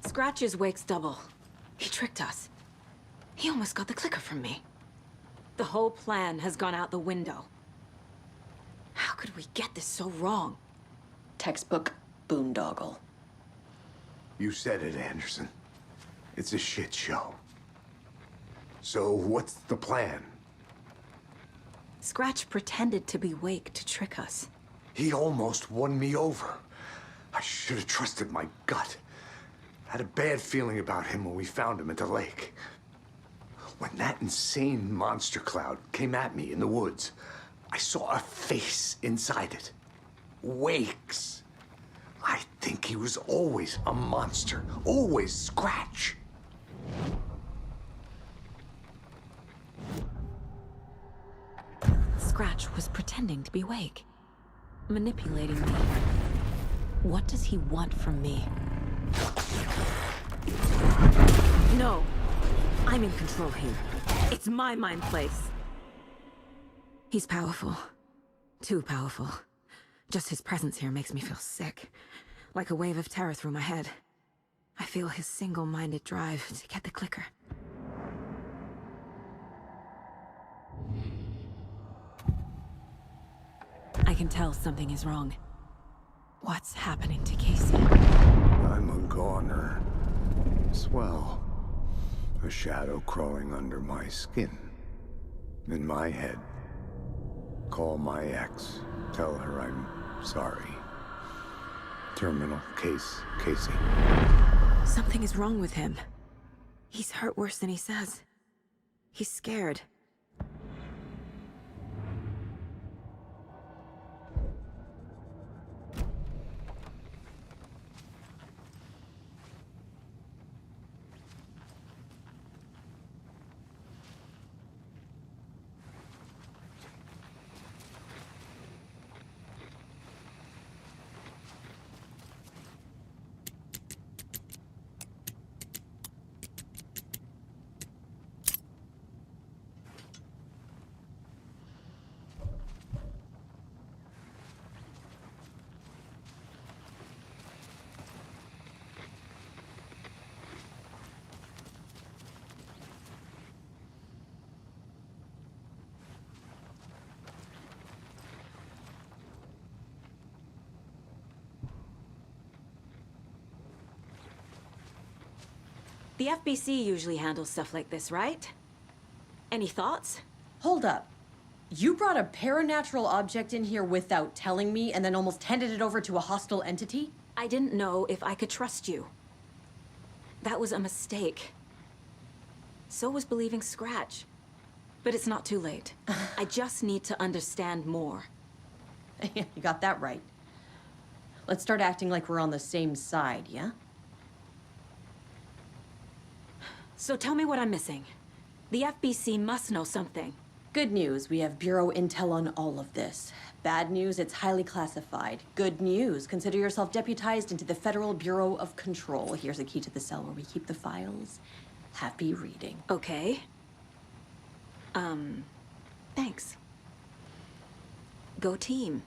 Scratch's wake's double. He tricked us. He almost got the clicker from me. The whole plan has gone out the window. How could we get this so wrong? Textbook boondoggle. You said it, Anderson. It's a shit show. So what's the plan? Scratch pretended to be Wake to trick us. He almost won me over. I should have trusted my gut. I had a bad feeling about him when we found him at the lake. When that insane monster cloud came at me in the woods, I saw a face inside it. Wake's. I think he was always a monster. Always Scratch. Scratch was pretending to be Wake. Manipulating me. What does he want from me? No. I'm in control here. It's my mind place. He's powerful. Too powerful. Just his presence here makes me feel sick. Like a wave of terror through my head. I feel his single-minded drive to get the clicker. I can tell something is wrong. What's happening to Casey? I'm a goner. Swell. A shadow crawling under my skin. In my head. Call my ex. Tell her I'm sorry. Terminal case, Casey. Something is wrong with him. He's hurt worse than he says. He's scared. The FBC usually handles stuff like this, right? Any thoughts? Hold up. You brought a paranatural object in here without telling me and then almost handed it over to a hostile entity? I didn't know if I could trust you. That was a mistake. So was believing Scratch. But it's not too late. I just need to understand more. You got that right. Let's start acting like we're on the same side, yeah? So tell me what I'm missing. The FBC must know something. Good news, we have Bureau intel on all of this. Bad news, it's highly classified. Good news, consider yourself deputized into the Federal Bureau of Control. Here's a key to the cell where we keep the files. Happy reading. Okay. Thanks. Go team.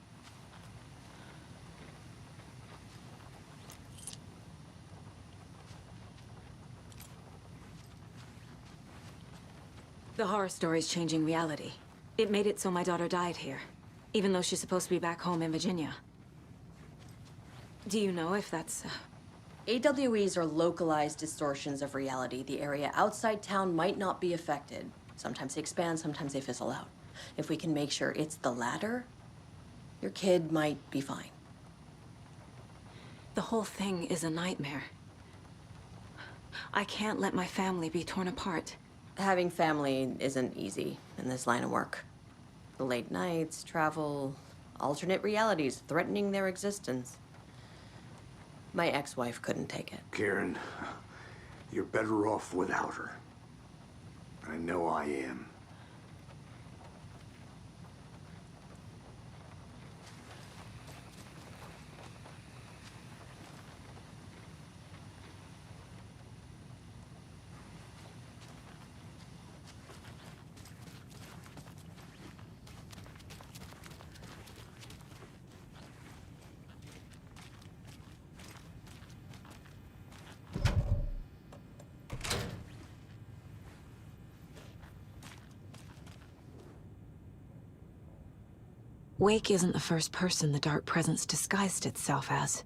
The horror story's changing reality. It made it so my daughter died here, even though she's supposed to be back home in Virginia. Do you know if that's... AWEs are localized distortions of reality. The area outside town might not be affected. Sometimes they expand, sometimes they fizzle out. If we can make sure it's the latter, your kid might be fine. The whole thing is a nightmare. I can't let my family be torn apart. Having family isn't easy in this line of work. The late nights, travel, alternate realities threatening their existence. My ex-wife couldn't take it. Karen, you're better off without her. I know I am. Wake isn't the first person the dark presence disguised itself as.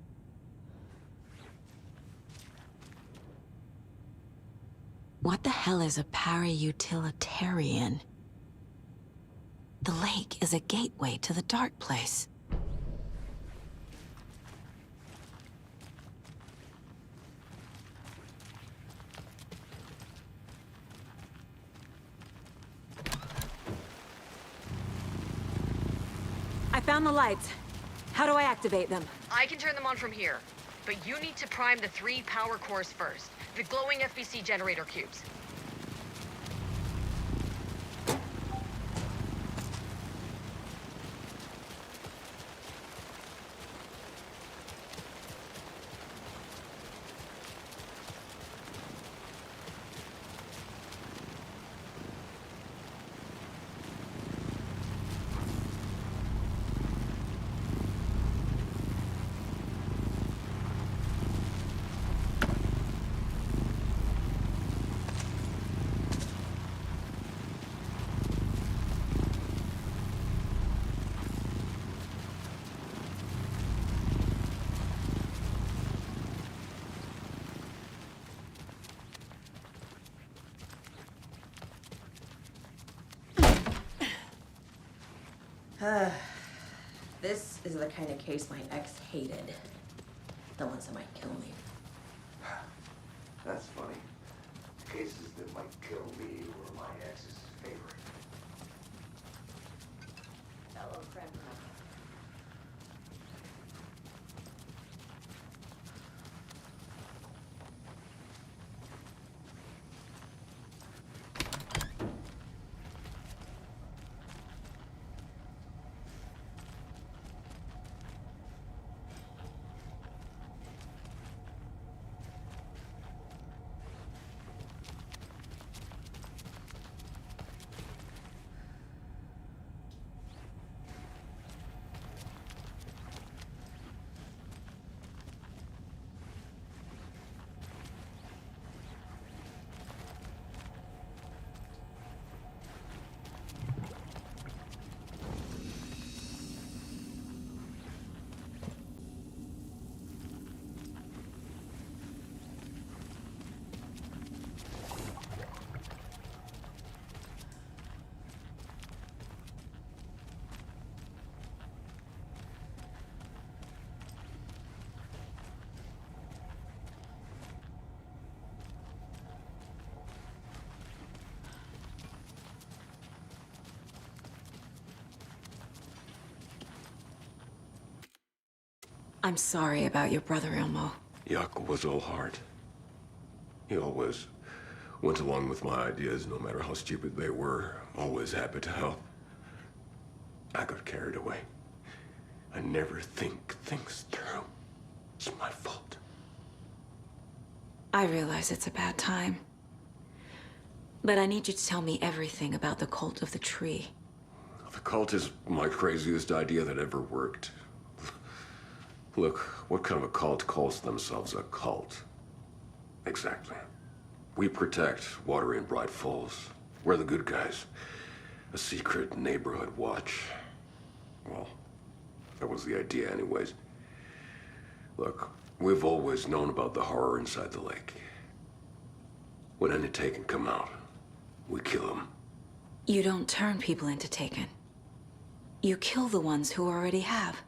What the hell is a para-utilitarian? The lake is a gateway to the dark place. I found the lights. How do I activate them? I can turn them on from here, but you need to prime the 3 power cores first. The glowing FBC generator cubes. This is the kind of case my ex hated. The ones that might kill me. That's funny. Cases that might kill me were my ex's favorite. Hello, friend. I'm sorry about your brother, Elmo. Yaakov was all heart. He always went along with my ideas, no matter how stupid they were. Always happy to help. I got carried away. I never think things through. It's my fault. I realize it's a bad time. But I need you to tell me everything about the cult of the tree. The cult is my craziest idea that ever worked. Look, what kind of a cult calls themselves a cult? Exactly. We protect water in Bright Falls. We're the good guys. A secret neighborhood watch. Well, that was the idea anyways. Look, we've always known about the horror inside the lake. When any Taken come out, we kill them. You don't turn people into Taken. You kill the ones who already have.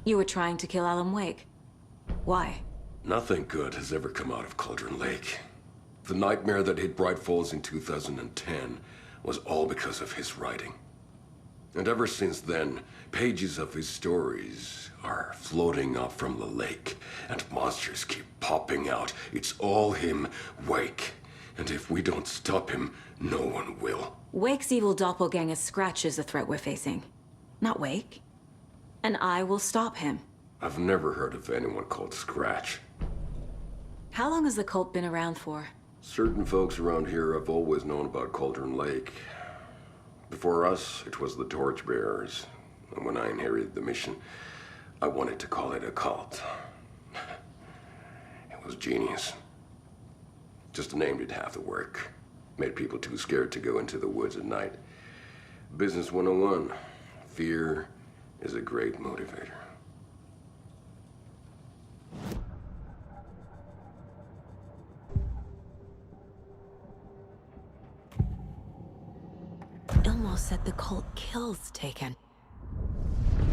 You were trying to kill Alan Wake. Why? Nothing good has ever come out of Cauldron Lake. The nightmare that hit Bright Falls in 2010 was all because of his writing. And ever since then, pages of his stories are floating up from the lake, and monsters keep popping out. It's all him, Wake. And if we don't stop him, no one will. Wake's evil doppelganger Scratch is the threat we're facing, not Wake. And I will stop him. I've never heard of anyone called Scratch. How long has the cult been around for? Certain folks around here have always known about Cauldron Lake. Before us, it was the Torchbearers. And when I inherited the mission, I wanted to call it a cult. It was genius. Just a name did half the work. Made people too scared to go into the woods at night. Business 101. Fear is a great motivator. Ilmo said the cult kills Taken.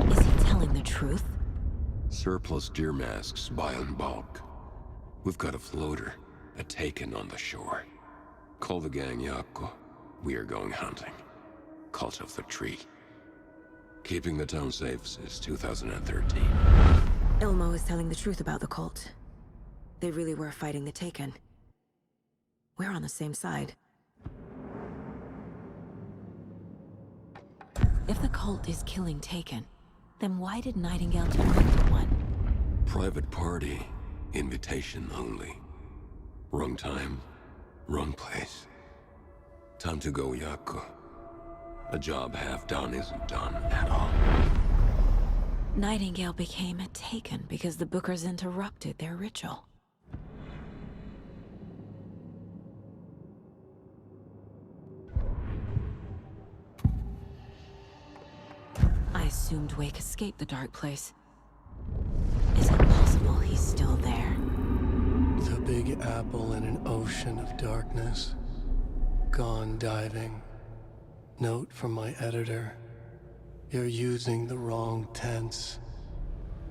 Is he telling the truth? Surplus deer masks buy in bulk. We've got a floater, a Taken on the shore. Call the gang Yako. We are going hunting. Cult of the Tree. Keeping the town safe since 2013. Ilmo is telling the truth about the cult. They really were fighting the Taken. We're on the same side. If the cult is killing Taken, then why did Nightingale turn into one? Private party. Invitation only. Wrong time, wrong place. Time to go, Yako. A job half done isn't done at all. Nightingale became a Taken because the Bookers interrupted their ritual. I assumed Wake escaped the dark place. Is it possible he's still there? The Big Apple in an ocean of darkness. Gone diving. Note from my editor. You're using the wrong tense.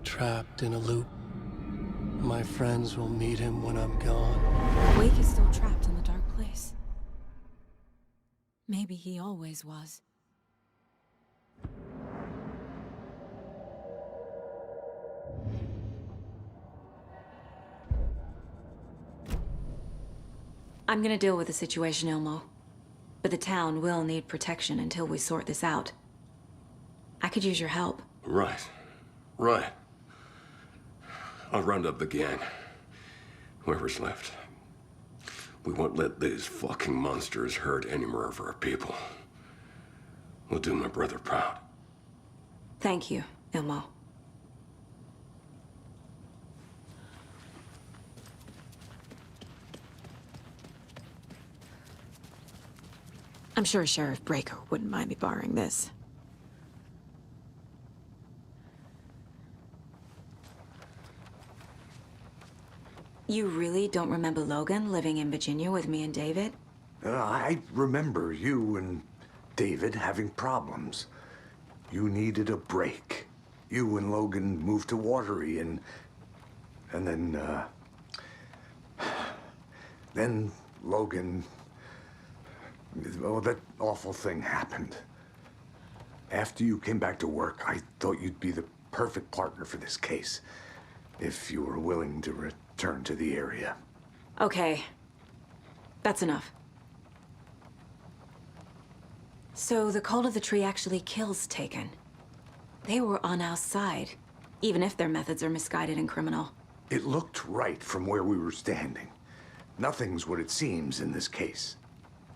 Trapped in a loop. My friends will meet him when I'm gone. Wake is still trapped in the dark place. Maybe he always was. I'm gonna deal with the situation, Ilmo. But the town will need protection until we sort this out. I could use your help. Right. Right. I'll round up the gang. Whoever's left. We won't let these fucking monsters hurt any more of our people. We'll do my brother proud. Thank you, Ilmo. I'm sure Sheriff Breaker wouldn't mind me borrowing this. You really don't remember Logan living in Virginia with me and David? I remember you and David having problems. You needed a break. You and Logan moved to Watery and then Logan... Well, that awful thing happened. After you came back to work, I thought you'd be the perfect partner for this case, if you were willing to return to the area. Okay. That's enough. So the Cult of the Tree actually kills Taken. They were on our side, even if their methods are misguided and criminal. It looked right from where we were standing. Nothing's what it seems in this case.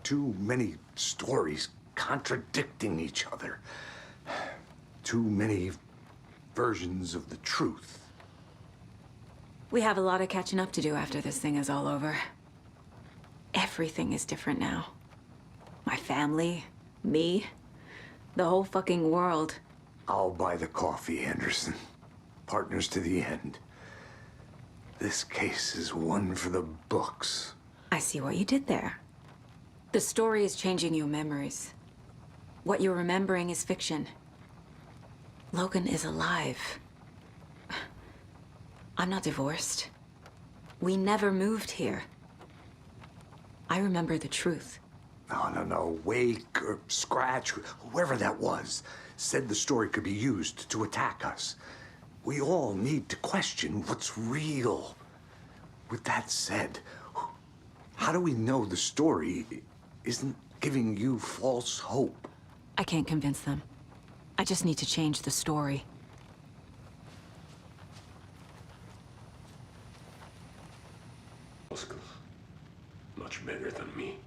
Too many stories contradicting each other. Too many versions of the truth. We have a lot of catching up to do after this thing is all over. Everything is different now. My family, me, the whole fucking world. I'll buy the coffee, Anderson. Partners to the end. This case is one for the books. I see what you did there. The story is changing your memories. What you're remembering is fiction. Logan is alive. I'm not divorced. We never moved here. I remember the truth. No. Wake or Scratch, whoever that was, said the story could be used to attack us. We all need to question what's real. With that said, how do we know the story isn't giving you false hope? I can't convince them. I just need to change the story. Much better than me.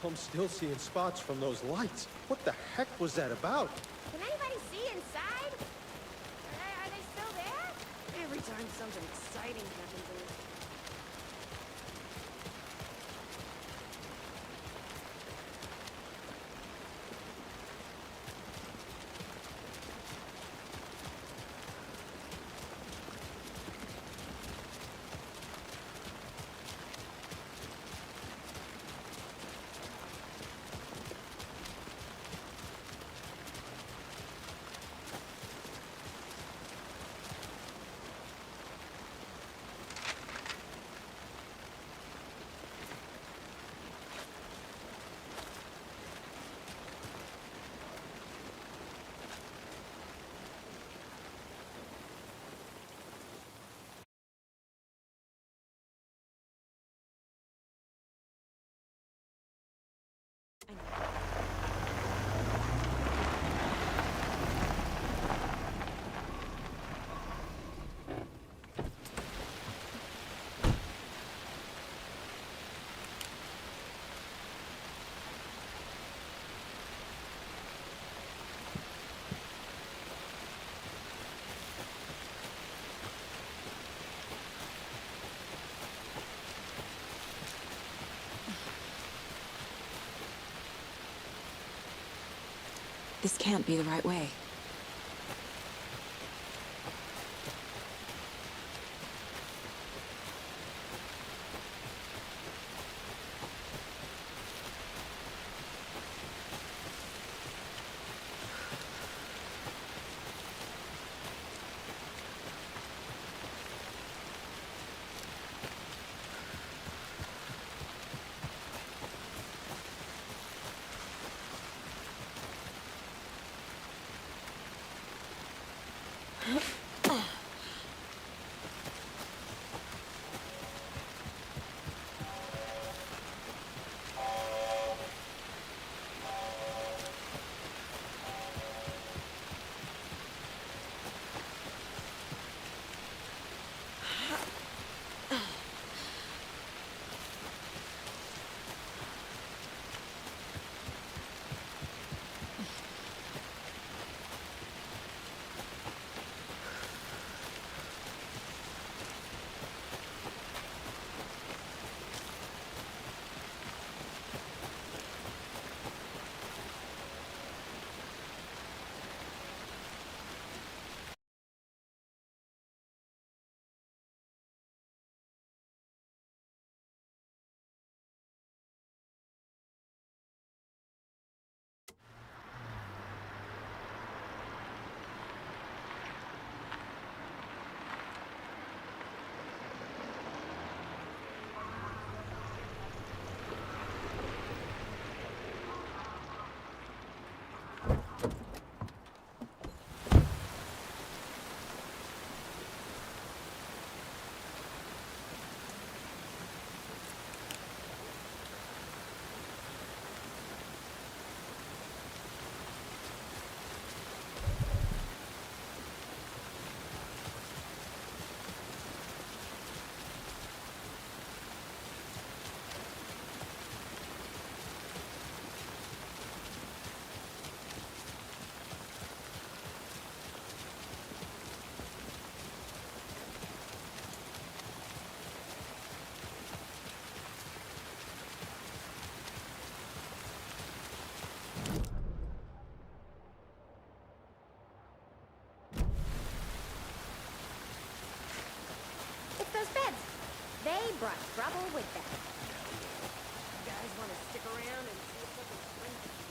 I'm still seeing spots from those lights. What the heck was that about? Can anybody see inside? Are they still there? Every time something exciting happens in this... This can't be the right way. It's those beds. They brought trouble with them. You guys want to stick around and see if something springs again?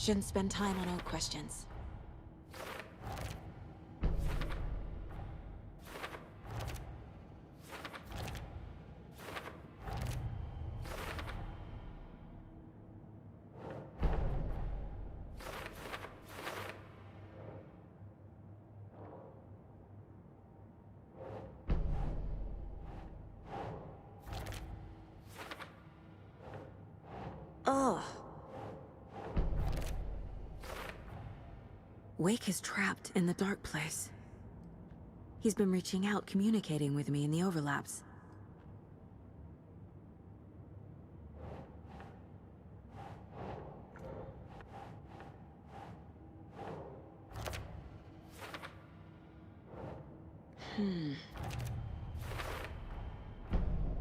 Shouldn't spend time on old questions. Ugh. Wake is trapped in the dark place. He's been reaching out, communicating with me in the overlaps.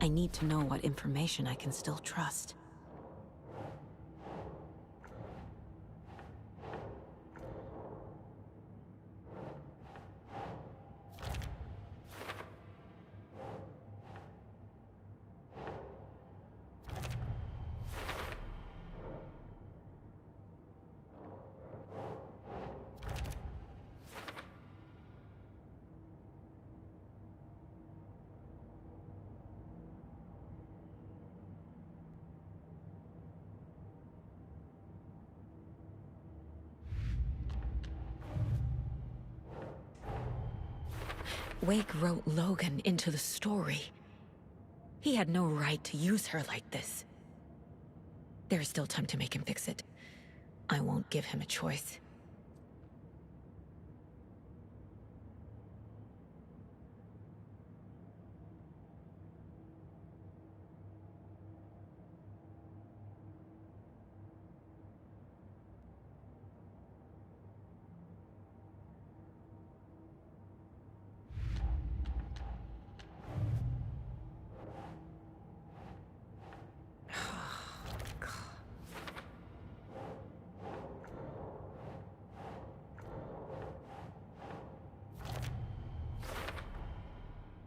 I need to know what information I can still trust. Wake wrote Logan into the story. He had no right to use her like this. There's still time to make him fix it. I won't give him a choice.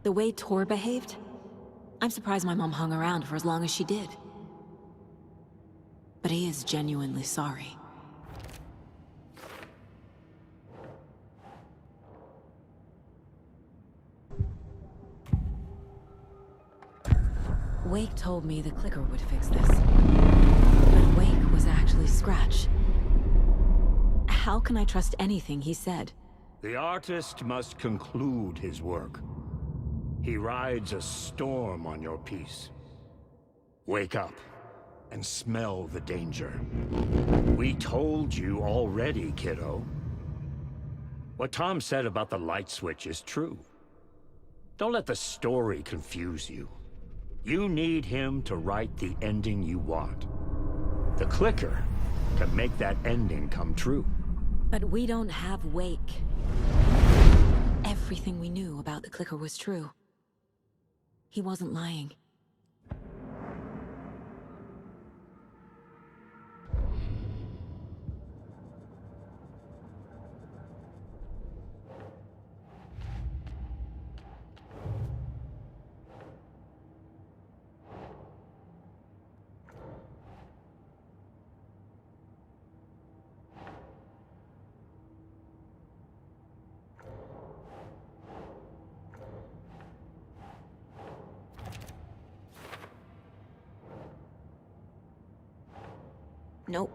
The way Tor behaved? I'm surprised my mom hung around for as long as she did. But he is genuinely sorry. Wake told me the clicker would fix this. But Wake was actually Scratch. How can I trust anything he said? The artist must conclude his work. He rides a storm on your piece. Wake up and smell the danger. We told you already, kiddo. What Tom said about the light switch is true. Don't let the story confuse you. You need him to write the ending you want. The clicker can make that ending come true. But we don't have Wake. Everything we knew about the clicker was true. He wasn't lying. Nope.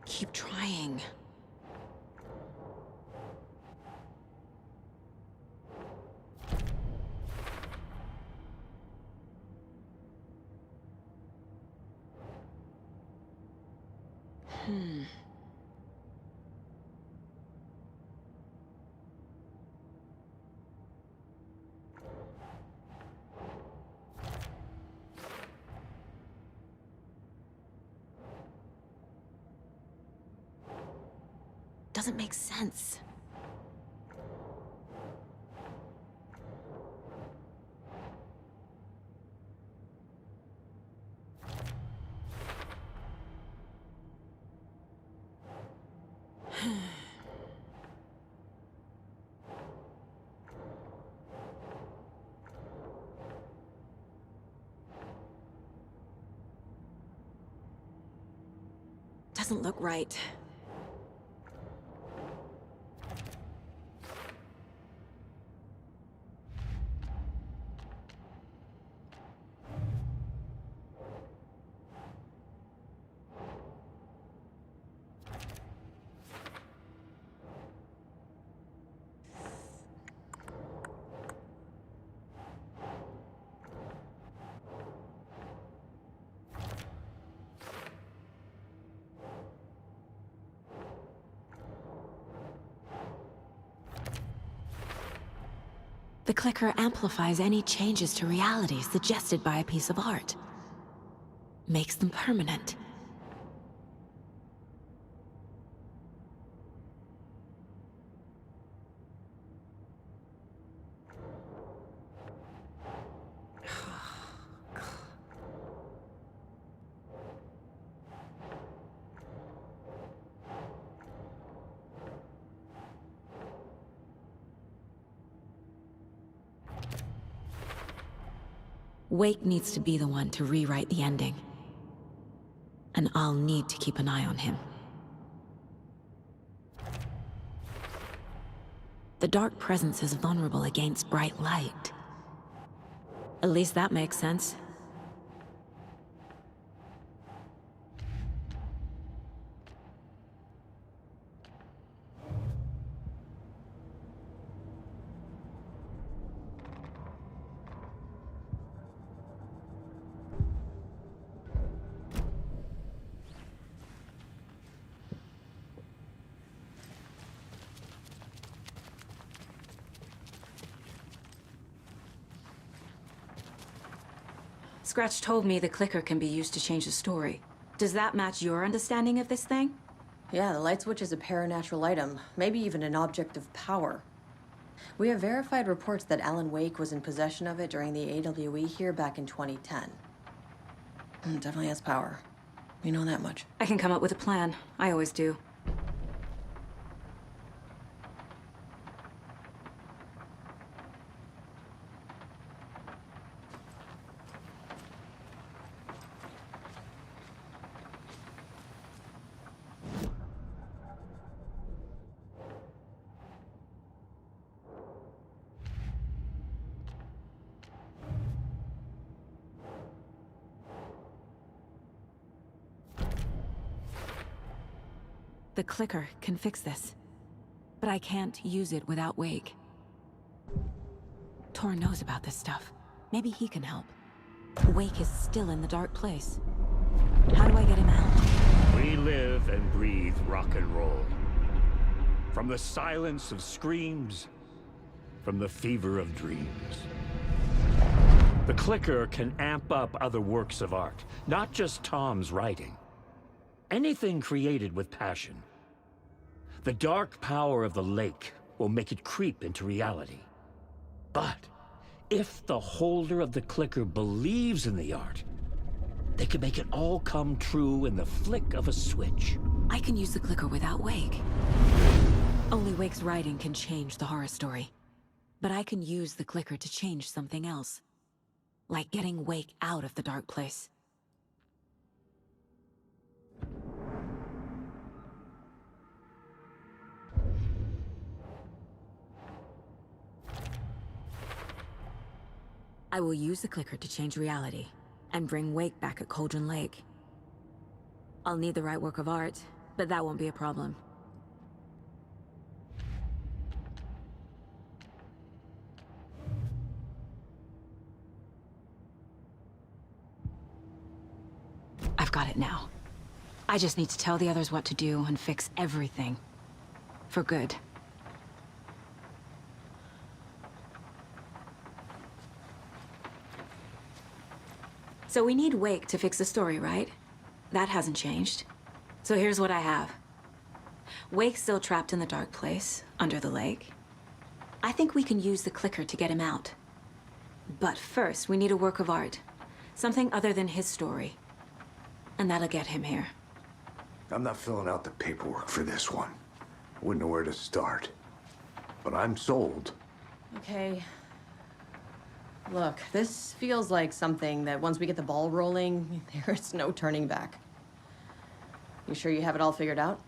Keep trying. doesn't make sense. Doesn't look right. The clicker amplifies any changes to reality suggested by a piece of art. Makes them permanent. Wake needs to be the one to rewrite the ending. And I'll need to keep an eye on him. The dark presence is vulnerable against bright light. At least that makes sense. Scratch told me the clicker can be used to change the story. Does that match your understanding of this thing? Yeah, the light switch is a paranatural item, maybe even an object of power. We have verified reports that Alan Wake was in possession of it during the AWE here back in 2010. Definitely has power. We know that much. I can come up with a plan. I always do. The clicker can fix this, but I can't use it without Wake. Tor knows about this stuff. Maybe he can help. Wake is still in the dark place. How do I get him out? We live and breathe rock and roll. From the silence of screams, from the fever of dreams. The clicker can amp up other works of art, not just Tom's writing. Anything created with passion. The dark power of the lake will make it creep into reality. But if the holder of the clicker believes in the art, they can make it all come true in the flick of a switch. I can use the clicker without Wake. Only Wake's writing can change the horror story. But I can use the clicker to change something else. Like getting Wake out of the dark place. I will use the clicker to change reality, and bring Wake back at Cauldron Lake. I'll need the right work of art, but that won't be a problem. I've got it now. I just need to tell the others what to do and fix everything. For good. So we need Wake to fix the story, right? That hasn't changed. So here's what I have. Wake's still trapped in the dark place, under the lake. I think we can use the clicker to get him out. But first, we need a work of art. Something other than his story. And that'll get him here. I'm not filling out the paperwork for this one. I wouldn't know where to start. But I'm sold. Okay. Look, this feels like something that once we get the ball rolling, there's no turning back. You sure you have it all figured out?